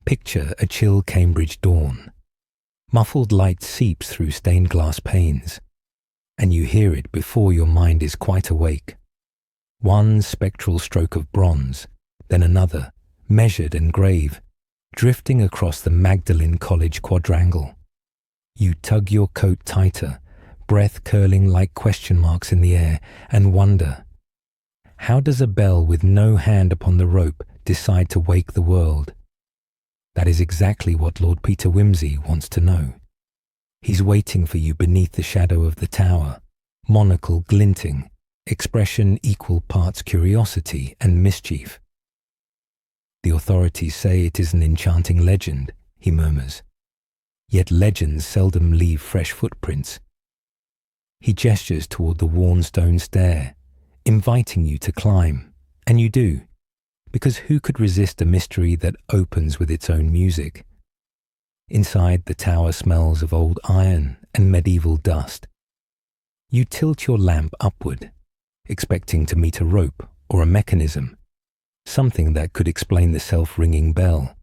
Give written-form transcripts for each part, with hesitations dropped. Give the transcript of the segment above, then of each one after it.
Picture a chill Cambridge dawn. Muffled light seeps through stained glass panes, and you hear it before your mind is quite awake. One spectral stroke of bronze, then another, measured and grave, drifting across the Magdalene College quadrangle. You tug your coat tighter, breath curling like question marks in the air, and wonder, how does a bell with no hand upon the rope decide to wake the world? That is exactly what Lord Peter Wimsey wants to know. He's waiting for you beneath the shadow of the tower, monocle glinting, expression equal parts curiosity and mischief. The authorities say it is an enchanting legend, he murmurs. Yet legends seldom leave fresh footprints. He gestures toward the worn stone stair, inviting you to climb, and you do, because who could resist a mystery that opens with its own music? Inside, the tower smells of old iron and medieval dust. You tilt your lamp upward, expecting to meet a rope or a mechanism, something that could explain the self-ringing bell.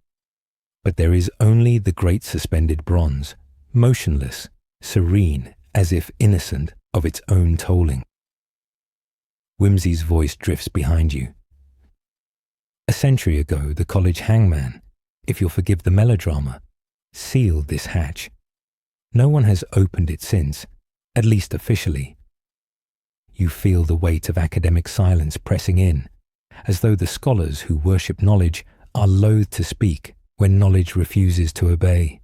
But there is only the great suspended bronze, motionless, serene, as if innocent of its own tolling. Wimsey's voice drifts behind you. A century ago, the college hangman, if you'll forgive the melodrama, sealed this hatch. No one has opened it since, at least officially. You feel the weight of academic silence pressing in, as though the scholars who worship knowledge are loath to speak when knowledge refuses to obey.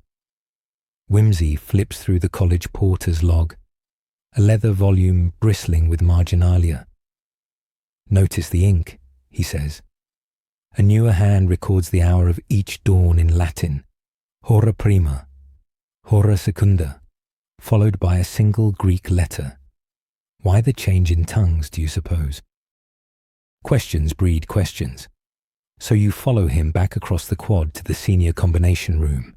Wimsey flips through the college porter's log, a leather volume bristling with marginalia. Notice the ink, he says. A newer hand records the hour of each dawn in Latin, hora prima, hora secunda, followed by a single Greek letter. Why the change in tongues, do you suppose? Questions breed questions. So you follow him back across the quad to the senior combination room,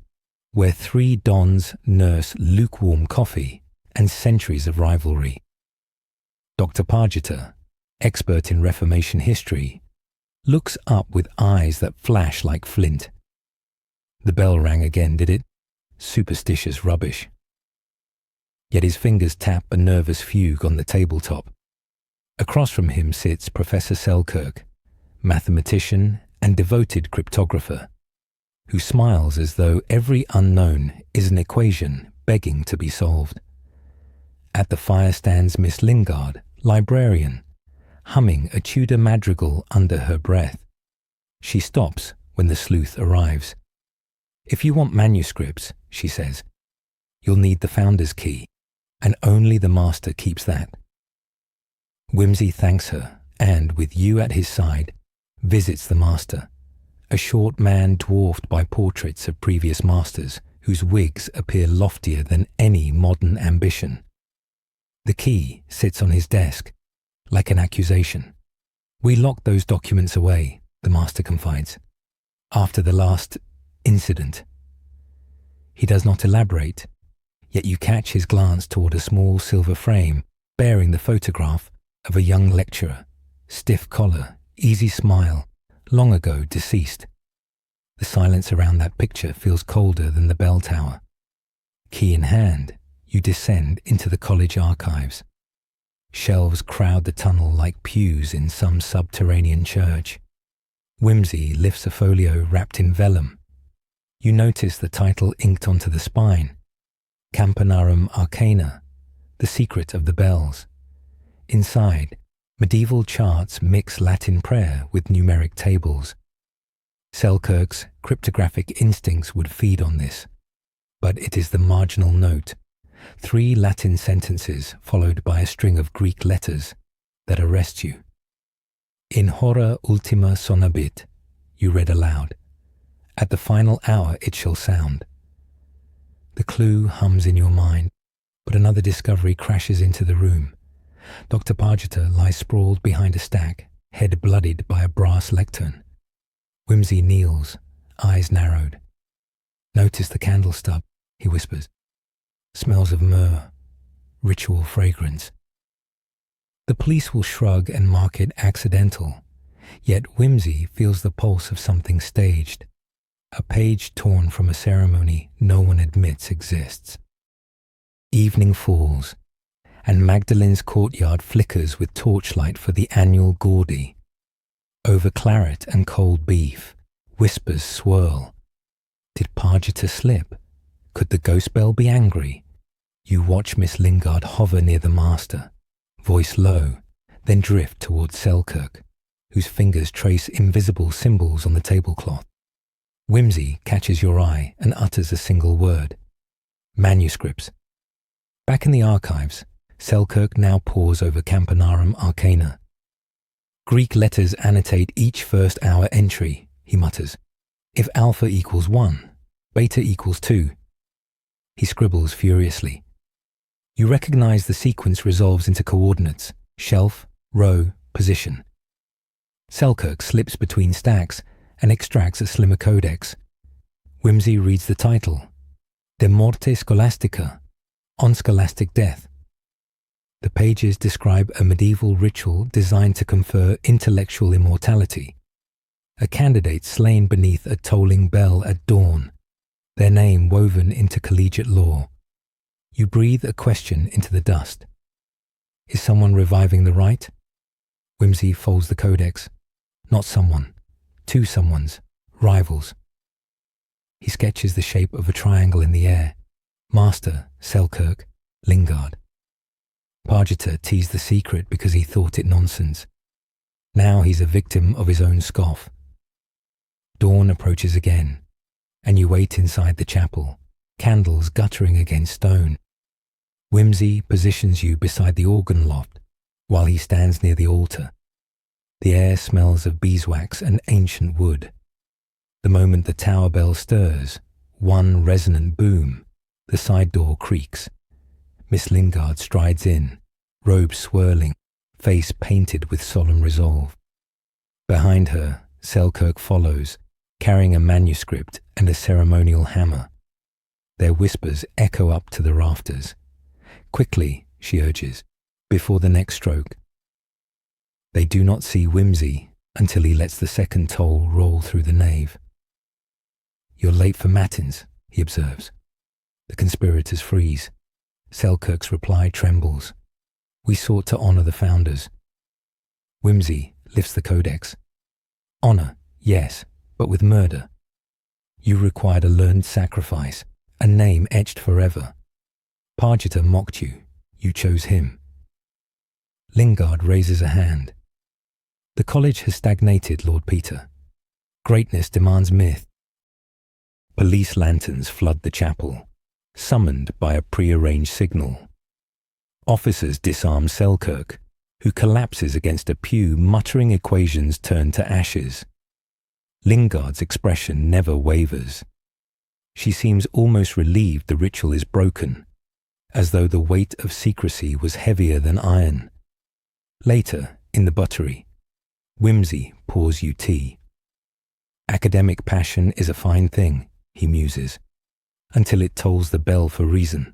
where three dons nurse lukewarm coffee and centuries of rivalry. Dr. Pargeter, expert in Reformation history, looks up with eyes that flash like flint. The bell rang again, did it? Superstitious rubbish. Yet his fingers tap a nervous fugue on the tabletop. Across from him sits Professor Selkirk, mathematician and devoted cryptographer, who smiles as though every unknown is an equation begging to be solved. At the fire stands Miss Lingard, librarian, humming a Tudor madrigal under her breath. She stops when the sleuth arrives. If you want manuscripts, she says, you'll need the founder's key, and only the master keeps that. Wimsey thanks her, and, with you at his side, visits the master, a short man dwarfed by portraits of previous masters whose wigs appear loftier than any modern ambition. The key sits on his desk, like an accusation. We locked those documents away, the master confides, after the last incident. He does not elaborate, yet you catch his glance toward a small silver frame bearing the photograph of a young lecturer, stiff collar, easy smile, long ago deceased. The silence around that picture feels colder than the bell tower. Key in hand, you descend into the college archives. Shelves crowd the tunnel like pews in some subterranean church. Wimsey lifts a folio wrapped in vellum. You notice the title inked onto the spine, Campanarum Arcana, the secret of the bells. Inside, medieval charts mix Latin prayer with numeric tables. Selkirk's cryptographic instincts would feed on this, but it is the marginal note, 3 Latin sentences followed by a string of Greek letters, that arrest you. In hora ultima sonabit, you read aloud. At the final hour it shall sound. The clue hums in your mind, but another discovery crashes into the room. Dr. Pargeter lies sprawled behind a stack, head bloodied by a brass lectern. Wimsey kneels, eyes narrowed. Notice the candle stub, he whispers. Smells of myrrh, ritual fragrance. The police will shrug and mark it accidental, yet Wimsey feels the pulse of something staged. a page torn from a ceremony no one admits exists. Evening falls, and Magdalene's courtyard flickers with torchlight for the annual Gaudi. Over claret and cold beef, whispers swirl. Did Pargita slip? Could the ghost bell be angry? You watch Miss Lingard hover near the master, voice low, then drift towards Selkirk, whose fingers trace invisible symbols on the tablecloth. Wimsey catches your eye and utters a single word. Manuscripts. Back in the archives, Selkirk now pores over Campanarum Arcana. Greek letters annotate each first hour entry, he mutters. If alpha equals 1, beta equals 2. He scribbles furiously. You recognize the sequence resolves into coordinates, shelf, row, position. Selkirk slips between stacks and extracts a slimmer codex. Wimsey reads the title, De Morte Scholastica, On Scholastic Death. The pages describe a medieval ritual designed to confer intellectual immortality. A candidate slain beneath a tolling bell at dawn, their name woven into collegiate law. You breathe a question into the dust. Is someone reviving the right? Wimsey folds the codex. Not someone. Two someones. Rivals. He sketches the shape of a triangle in the air. Master, Selkirk, Lingard. Pargita teased the secret because he thought it nonsense. Now he's a victim of his own scoff. Dawn approaches again, and you wait inside the chapel, candles guttering against stone. Wimsey positions you beside the organ loft, while he stands near the altar. The air smells of beeswax and ancient wood. The moment the tower bell stirs, one resonant boom, the side door creaks. Miss Lingard strides in, robe swirling, face painted with solemn resolve. Behind her, Selkirk follows, carrying a manuscript and a ceremonial hammer. Their whispers echo up to the rafters. Quickly, she urges, before the next stroke. They do not see Wimsey until he lets the second toll roll through the nave. You're late for matins, he observes. The conspirators freeze. Selkirk's reply trembles. We sought to honour the founders. Wimsey lifts the codex. Honour, yes, but with murder. You required a learned sacrifice, a name etched forever. Pargita mocked you. You chose him. Lingard raises a hand. The college has stagnated, Lord Peter. Greatness demands myth. Police lanterns flood the chapel, summoned by a prearranged signal. Officers disarm Selkirk, who collapses against a pew muttering equations turned to ashes. Lingard's expression never wavers. She seems almost relieved the ritual is broken, as though the weight of secrecy was heavier than iron. Later, in the buttery, Wimsey pours you tea. Academic passion is a fine thing, he muses, until it tolls the bell for reason.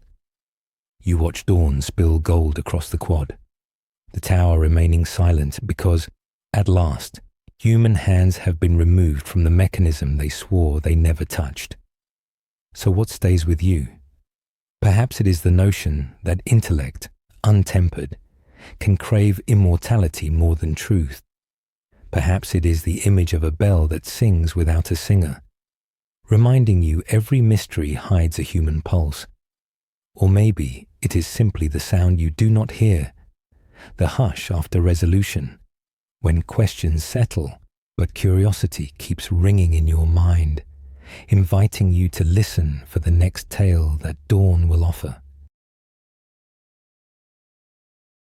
You watch dawn spill gold across the quad, the tower remaining silent because, at last, human hands have been removed from the mechanism they swore they never touched. So what stays with you? Perhaps it is the notion that intellect, untempered, can crave immortality more than truth. Perhaps it is the image of a bell that sings without a singer, reminding you every mystery hides a human pulse. Or maybe it is simply the sound you do not hear, the hush after resolution, when questions settle, but curiosity keeps ringing in your mind, inviting you to listen for the next tale that dawn will offer.